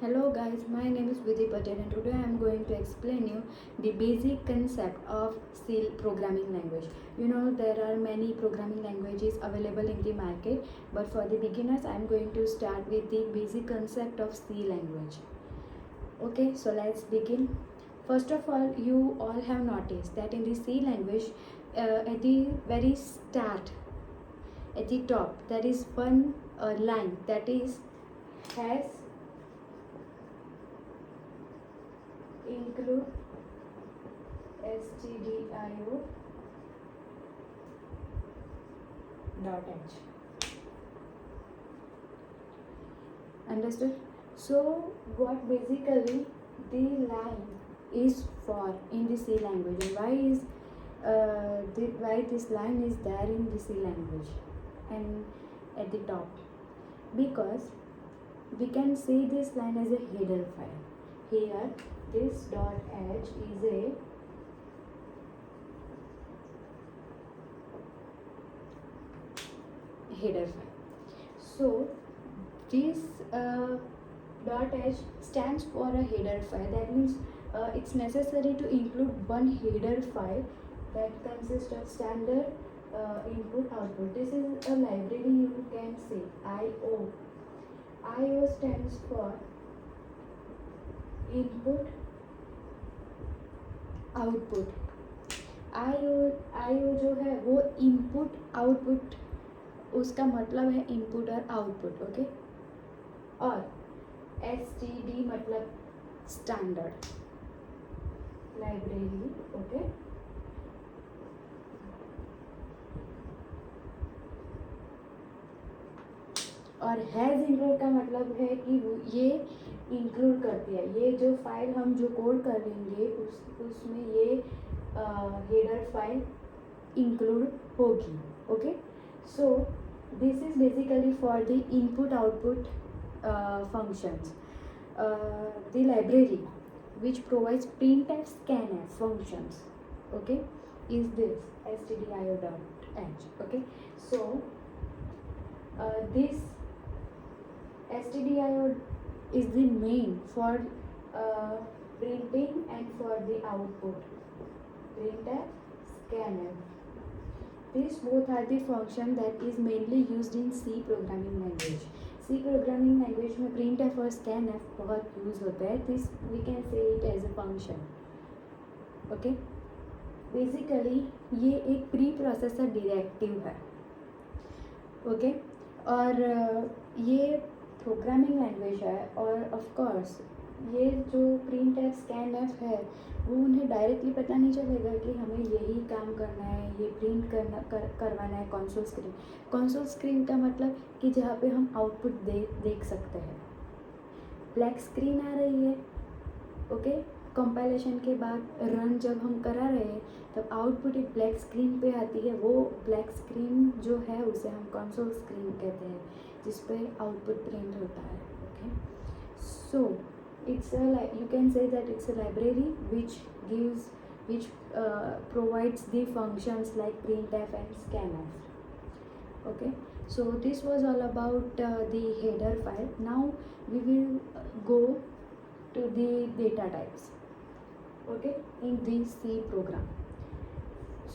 Hello guys, my name is Vidhi Patel and today I am going to explain you the basic concept of C programming language. You know there are many programming languages available in the market, but for the beginners I am going to start with the basic concept of C language. Okay, so let's begin. First of all, you all have noticed that in the C language, at the very start, at the top, there is one line that is has include stdio dot h. Understood? So what basically the line is for in the C language, and why this line is there in the C language and at the top? Because we can see this line as a header file. Here this dot h is a header file. So this dot h stands for a header file. That means it's necessary to include one header file that consists of standard input output. This is a library, you can say IO. IO stands for input output. IO जो है वो input output, उसका मतलब है input और output. Okay, और STD मतलब standard library. Okay, और हैज़ इंक्लूड का मतलब है कि ये इंक्लूड करती है. ये जो फाइल हम जो कोड करेंगे उसमें ये हेडर फाइल इंक्लूड होगी. Okay, so this is basically for the input output functions. The library which provides printf scanf functions, okay, is this stdio.h. okay, so this stdio is the main for printing and for the output, printf scanf. These both are the function that is mainly used in C programming language. C programming language में printf और scanf बहुत use होता है. This we can say it as a function. Okay, basically ये एक pre processor directive है. Okay, और ये प्रोग्रामिंग लैंग्वेज है, और ऑफ कोर्स ये जो printf scanf है वो उन्हें डायरेक्टली पता नहीं चलेगा कि हमें यही काम करना है, ये प्रिंट करवाना है कंसोल स्क्रीन. कंसोल स्क्रीन का मतलब कि जहाँ पे हम आउटपुट देख सकते हैं. ब्लैक स्क्रीन आ रही है. ओके, कंपाइलेशन के बाद रन जब हम करा रहे हैं तब आउटपुट एक ब्लैक स्क्रीन पे आती है. वो ब्लैक स्क्रीन जो है उसे हम कंसोल स्क्रीन कहते हैं, जिस पे आउटपुट प्रिंट होता है. Okay, so it's you can say that it's a library which provides the functions like printf and scanf. Okay, so this was all about the header file. Now we will go to the data types, okay, in this C program.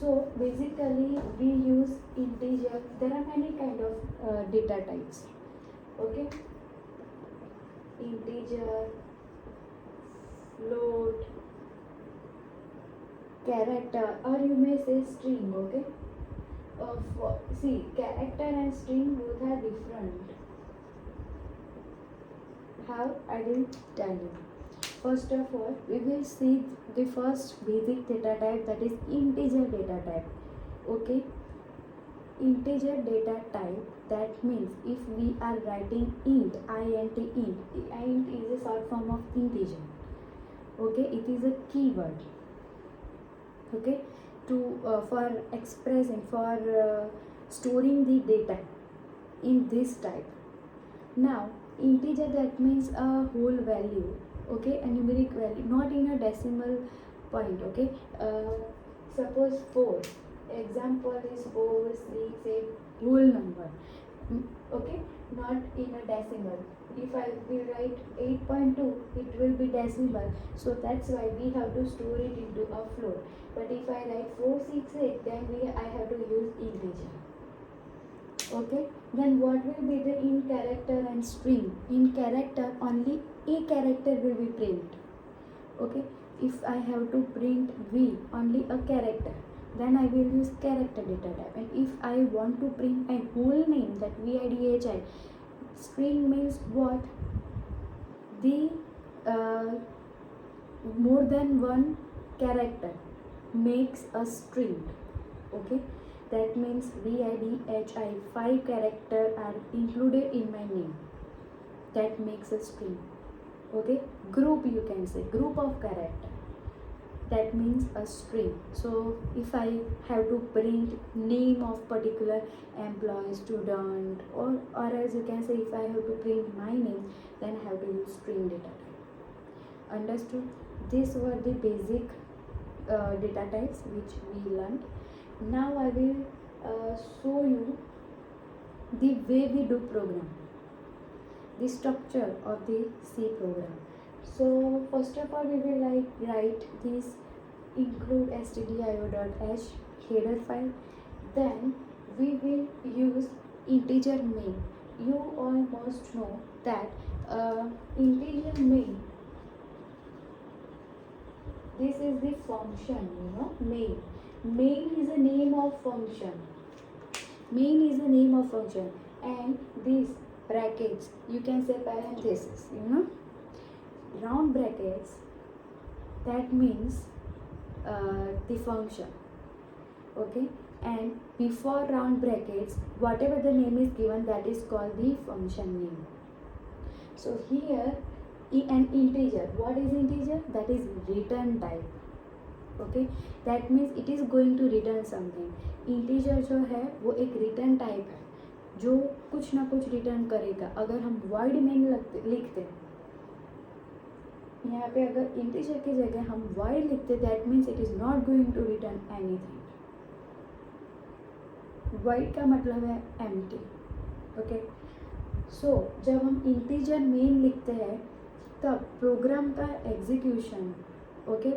So basically we use integer. There are many kind of data types. Okay, integer, float, character, or you may say string. Okay, see, character and string both are different. How? I will tell you. First of all, we will see the first basic data type, that is integer data type. Okay, integer data type, that means if we are writing int, int is a short form of integer. Okay, it is a keyword. Okay, to for expressing, for storing the data in this type. Now integer, that means a whole value. Okay, a numeric value, not in a decimal point. Okay, suppose 4, example is 4, 6, 8, whole number. Okay, not in a decimal. if I will write 8.2, it will be decimal, so that's why we have to store it into a float. But if I write 468, then I have to use integer. Okay, then what will be the in character and string? In character, only a character will be print. Okay, if I have to print V, only a character, then I will use character data type. And if I want to print a whole name, that VIDHI, string means what? The more than one character makes a string. Okay, that means VIDHI, 5 characters are included in my name, that makes a string. Okay, group, you can say group of character, that means a string. So if I have to print name of particular employee, student, or else you can say if I have to print my name, then I have to use string data type. Understood? These were the basic data types which we learned. Now I will show you the way we do program, the structure of the C program. So first of all, we will write this include stdio.h header file. Then we will use integer main. You all must know that integer main, this is the function, main. Main is the name of function. Main is the name of function, and these brackets, you can say parenthesis, round brackets, that means the function. Okay, and before round brackets, whatever the name is given, that is called the function name. So here an integer, what is integer? That is return type. Okay, that means it is going to return something. Integer जो है वो एक return type है जो कुछ ना कुछ return करेगा. अगर हम void main लिखते, यहाँ पे अगर इंटीजर की जगह हम void लिखते, that means it is not going to return anything. void का मतलब है empty. Okay, so जब हम इंटीजर मेन लिखते हैं तब प्रोग्राम का execution, okay,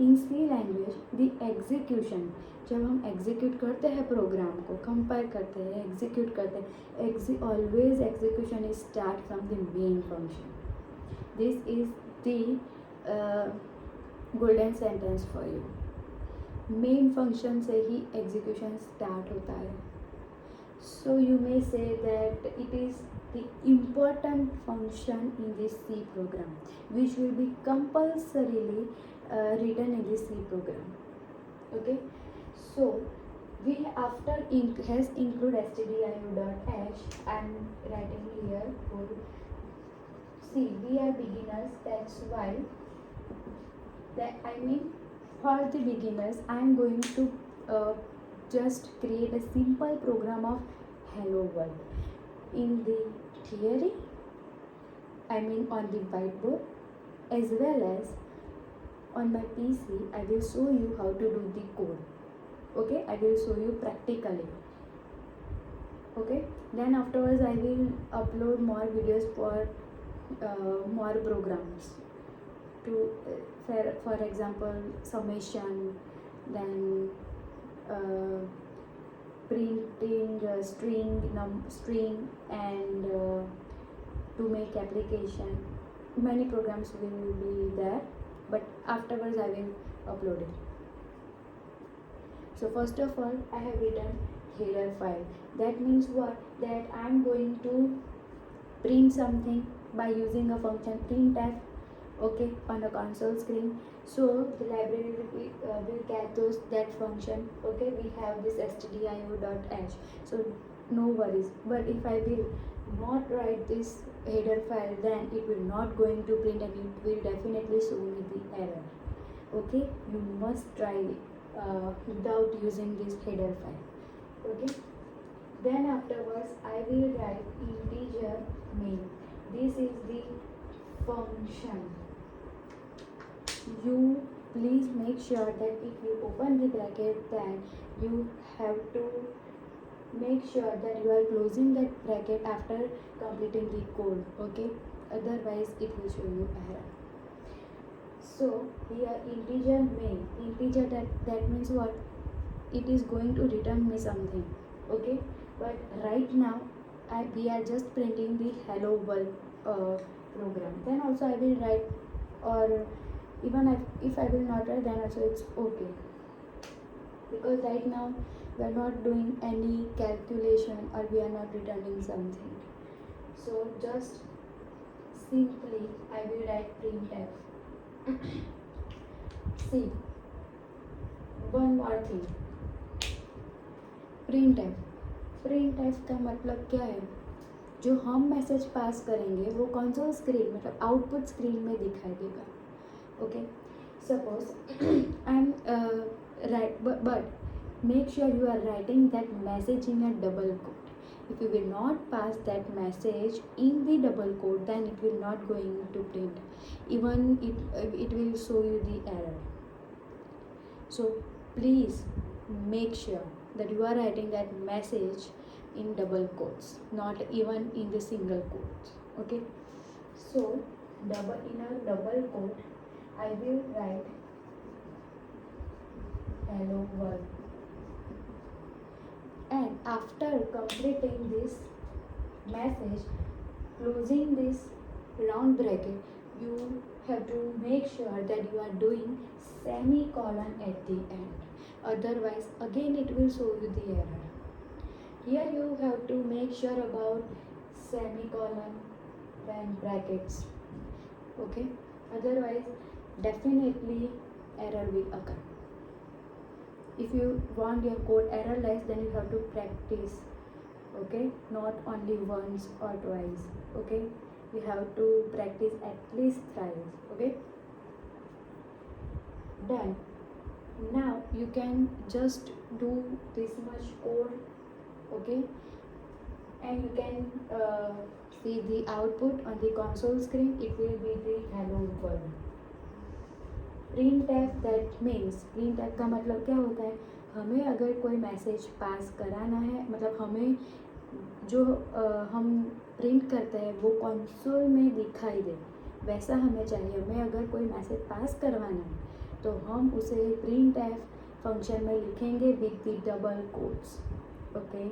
in C language the execution, जब हम एग्जीक्यूट करते हैं प्रोग्राम को, कंपाइल करते हैं, एग्जीक्यूट करते हैं, always execution is start from the main function. This is the golden sentence for you. Main function से ही एग्जीक्यूशन स्टार्ट होता है. So you may say that it is the important function in this C program, which will be compulsorily written in this C program. Okay, so we after has include stdio.h, I am writing here for see, we are beginners, that's why for the beginners I am going to just create a simple program of hello world. In the theory, on the whiteboard, as well as on my PC, I will show you how to do the code. Okay, I will show you practically. Okay, then afterwards I will upload more videos for more programs to for example summation, then printing string and to make application. Many programs will be there, but afterwards I will upload it. So first of all, I have written header file. That means what? That I am going to print something by using a function printf, okay, on the console screen. So the library will get that function. Okay, we have this stdio.h, so no worries. But if I will not write this header file, then it will not going to print and it will definitely show me the error. Okay, you must try without using this header file. Okay, then afterwards I will write integer main. This is the function. You please make sure that if you open the bracket, then you have to make sure that you are closing that bracket after completing the code, okay? Otherwise it will show you error. So here integer main, integer that means what? It is going to return me something, okay? But right now we are just printing the hello world program. Then also I will write, or even if I will not write, then also it's okay, because right now we are not doing any calculation or we are not returning something. So just simply I will write printf. See, one more thing, printf का मतलब क्या है? जो हम message pass करेंगे वो console screen मतलब output screen में दिखाई देगा, okay? Suppose I am right, but make sure you are writing that message in a double quote. If you will not pass that message in the double quote, then it will not going to print. Even it will show you the error. So please make sure that you are writing that message in double quotes, not even in the single quotes, okay? So in a double quote I will write hello world. And after completing this message, closing this round bracket, you have to make sure that you are doing semicolon at the end. Otherwise, again it will show you the error. Here you have to make sure about semicolon and brackets. Okay? Otherwise, definitely error will occur. If you want your code errorless, then you have to practice, okay? Not only once or twice, okay? You have to practice at least thrice, okay? Done. Now you can just do this much code, okay? And you can see the output on the console screen. It will be the hello world. printf that means printf का मतलब क्या होता है? हमें अगर कोई message pass कराना है, मतलब हमें जो हम प्रिंट करते हैं वो कंसोल में दिखाई दे, वैसा हमें चाहिए. हमें अगर कोई मैसेज पास करवाना है तो हम उसे printf फंक्शन में लिखेंगे with the double quotes, okay?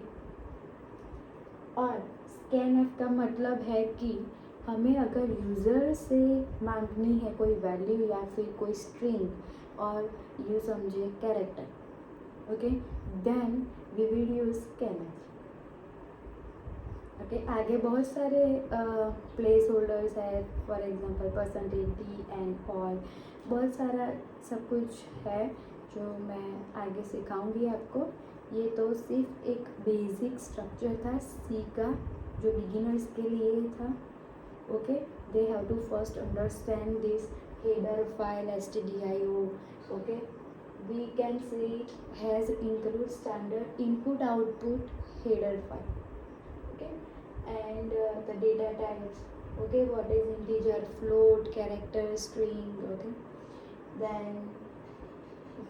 और scanf का मतलब है कि हमें अगर यूज़र से मांगनी है कोई वैल्यू या फिर कोई स्ट्रिंग और यू समझे character, okay, then we will use scanf. Okay, आगे बहुत सारे प्लेस होल्डर्स है, for example percentage D and all, बहुत सारा सब कुछ है जो मैं आगे सिखाऊंगी आपको. ये तो सिर्फ एक बेसिक स्ट्रक्चर था सी का जो बिगिनर्स के लिए था, okay? They have to first understand this header file stdio, okay? We can see has include standard input output header file, okay? And the data types, okay? What is integer, float, character, string, okay? Then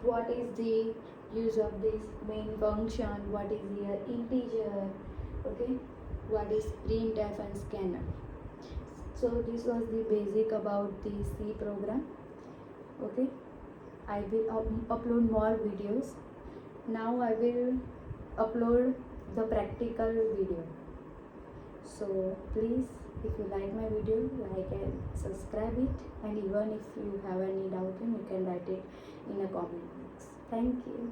what is the use of this main function, what is here integer, okay? What is printf and scanf. So this was the basic about the C program, okay? I will upload more videos. Now I will upload the practical video. So please, if you like my video, like and subscribe it, and even if you have any doubt, then you can write it in a comment box. Thank you.